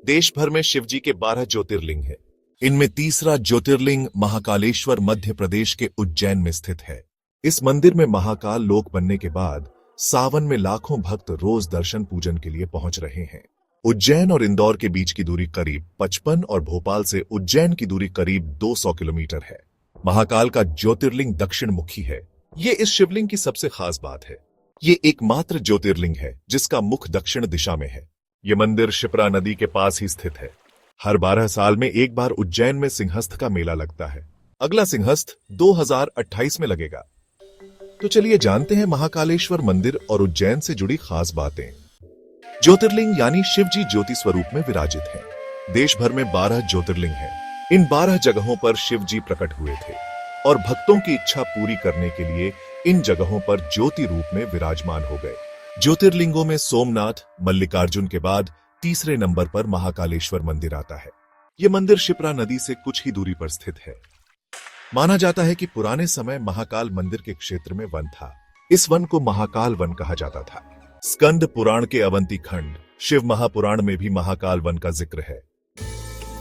देश भर में शिवजी के 12 ज्योतिर्लिंग हैं। इनमें तीसरा ज्योतिर्लिंग महाकालेश्वर मध्य प्रदेश के उज्जैन में स्थित है। इस मंदिर में महाकाल लोक बनने के बाद सावन में लाखों भक्त रोज दर्शन पूजन के लिए पहुंच रहे हैं। उज्जैन और इंदौर के बीच की दूरी करीब 55 और भोपाल से उज्जैन की दूरी करीब 200 किलोमीटर है। महाकाल का ज्योतिर्लिंग दक्षिण मुखी है। ये इस शिवलिंग की सबसे खास बात है। ये एकमात्र ज्योतिर्लिंग है जिसका मुख दक्षिण दिशा में है। ये मंदिर शिप्रा नदी के पास ही स्थित है। हर 12 साल में एक बार उज्जैन में सिंहस्थ का मेला लगता है। अगला सिंहस्थ 2028 में लगेगा। तो चलिए जानते हैं महाकालेश्वर मंदिर और उज्जैन से जुड़ी खास बातें। ज्योतिर्लिंग यानी शिव जी ज्योति स्वरूप में विराजित हैं। देश भर में 12 ज्योतिर्लिंग हैं। इन 12 जगहों पर शिव जी प्रकट हुए थे और भक्तों की इच्छा पूरी करने के लिए इन जगहों पर ज्योति रूप में विराजमान हो गए। ज्योतिर्लिंगों में सोमनाथ, मल्लिकार्जुन के बाद तीसरे नंबर पर महाकालेश्वर मंदिर आता है। यह मंदिर शिप्रा नदी से कुछ ही दूरी पर स्थित है। माना जाता है कि पुराने समय महाकाल मंदिर के क्षेत्र में वन था। इस वन को महाकाल वन कहा जाता था। स्कंद पुराण के अवंती खंड शिव महापुराण में भी महाकाल वन का जिक्र है।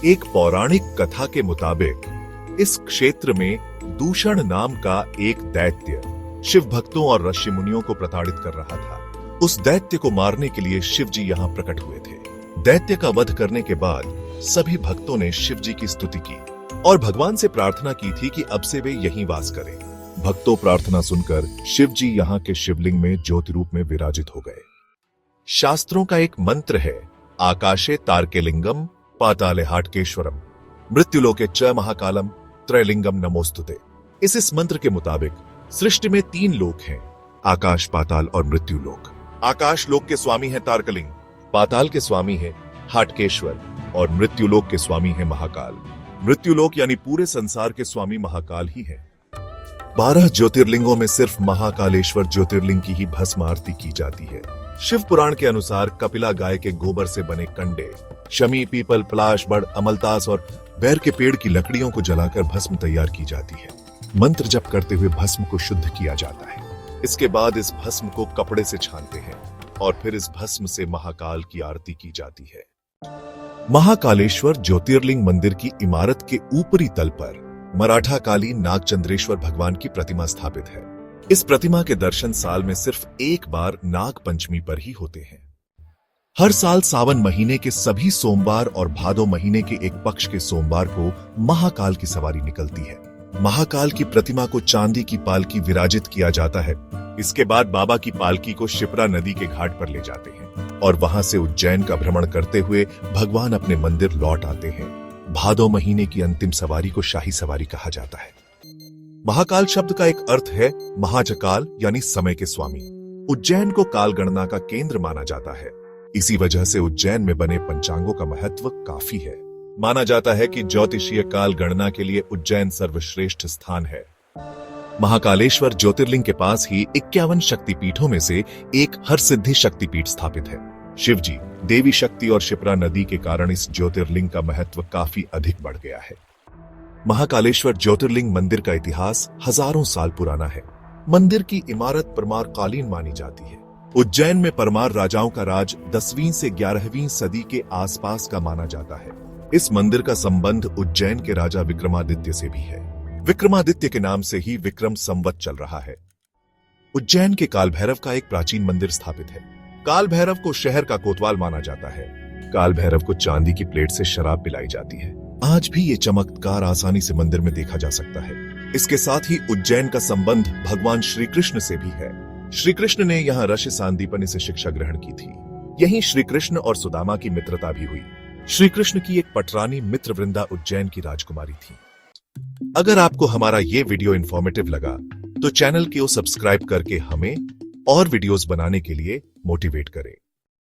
एक पौराणिक कथा के मुताबिक इस क्षेत्र में दूषण नाम का एक दैत्य शिव भक्तों और ऋषि मुनियों को प्रताड़ित कर रहा था। उस दैत्य को मारने के लिए शिव जी यहाँ प्रकट हुए थे। दैत्य का वध करने के बाद सभी भक्तों ने शिव जी की स्तुति की और भगवान से प्रार्थना की थी कि अब से वे यहीं वास करें। भक्तों प्रार्थना सुनकर शिव जी यहाँ के शिवलिंग में ज्योति रूप में विराजित हो गए। शास्त्रों का एक मंत्र है, आकाशे तारकेलिंगम पाताले हाटकेश्वरम मृत्युलोके च महाकालम त्रैलिंगम नमोस्तुते। इस मंत्र के मुताबिक सृष्टि में 3 लोक हैं, आकाश, पाताल और मृत्युलोक। आकाश लोक के स्वामी है तारकलिंग, पाताल के स्वामी है हाटकेश्वर और मृत्युलोक के स्वामी है महाकाल। मृत्युलोक यानी पूरे संसार के स्वामी महाकाल ही है। 12 ज्योतिर्लिंगों में सिर्फ महाकालेश्वर ज्योतिर्लिंग की ही भस्म आरती की जाती है। शिव पुराण के अनुसार कपिला गाय के गोबर से बने कंडे, शमी, पीपल, पलाश, बड़, अमलतास और बैर के पेड़ की लकड़ियों को जलाकर भस्म तैयार की जाती है। मंत्र जप करते हुए भस्म को शुद्ध किया जाता है। इसके बाद इस भस्म को कपड़े से छानते हैं और फिर इस भस्म से महाकाल की आरती की जाती है। महाकालेश्वर ज्योतिर्लिंग मंदिर की इमारत के ऊपरी तल पर मराठा काली नागचंद्रेश्वर भगवान की प्रतिमा स्थापित है। इस प्रतिमा के दर्शन साल में सिर्फ एक बार नाग पंचमी पर ही होते हैं। हर साल सावन महीने के सभी सोमवार और भादो महीने के एक पक्ष के सोमवार को महाकाल की सवारी निकलती है। महाकाल की प्रतिमा को चांदी की पालकी विराजित किया जाता है। इसके बाद बाबा की पालकी को शिप्रा नदी के घाट पर ले जाते हैं और वहां से उज्जैन का भ्रमण करते हुए भगवान अपने मंदिर लौट आते हैं। भादो महीने की अंतिम सवारी को शाही सवारी कहा जाता है। महाकाल शब्द का एक अर्थ है महाजकाल यानी समय के स्वामी। उज्जैन को काल गणना का केंद्र माना जाता है। इसी वजह से उज्जैन में बने पंचांगों का महत्व काफी है। माना जाता है कि ज्योतिषीय काल गणना के लिए उज्जैन सर्वश्रेष्ठ स्थान है। महाकालेश्वर ज्योतिर्लिंग के पास ही 51 शक्तिपीठों में से एक हरसिद्धि शक्तिपीठ स्थापित है। शिव जी, देवी शक्ति और शिप्रा नदी के कारण इस ज्योतिर्लिंग का महत्व काफी अधिक बढ़ गया है। महाकालेश्वर ज्योतिर्लिंग मंदिर का इतिहास हजारों साल पुराना है। मंदिर की इमारत परमार कालीन मानी जाती है। उज्जैन में परमार राजाओं का राज 10वीं से 11वीं सदी के आसपास का माना जाता है। इस मंदिर का संबंध उज्जैन के राजा विक्रमादित्य से भी है। विक्रमादित्य के नाम से ही विक्रम संवत चल रहा है। उज्जैन के काल भैरव का एक प्राचीन मंदिर स्थापित है। काल भैरव को शहर का कोतवाल माना जाता है। काल भैरव को चांदी की प्लेट से शराब पिलाई जाती है। आज भी ये चमत्कार आसानी से मंदिर में देखा जा सकता है। इसके साथ ही उज्जैन का संबंध भगवान श्री कृष्ण से भी है। श्री कृष्ण ने यहाँ ऋषि सांदीपनि से शिक्षा ग्रहण की थी। यहीं श्री कृष्ण और सुदामा की मित्रता भी हुई। श्री कृष्ण की एक पटरानी मित्र वृंदा उज्जैन की राजकुमारी थी। अगर आपको हमारा ये वीडियो इन्फॉर्मेटिव लगा तो चैनल को सब्सक्राइब करके हमें और वीडियोस बनाने के लिए मोटिवेट करें।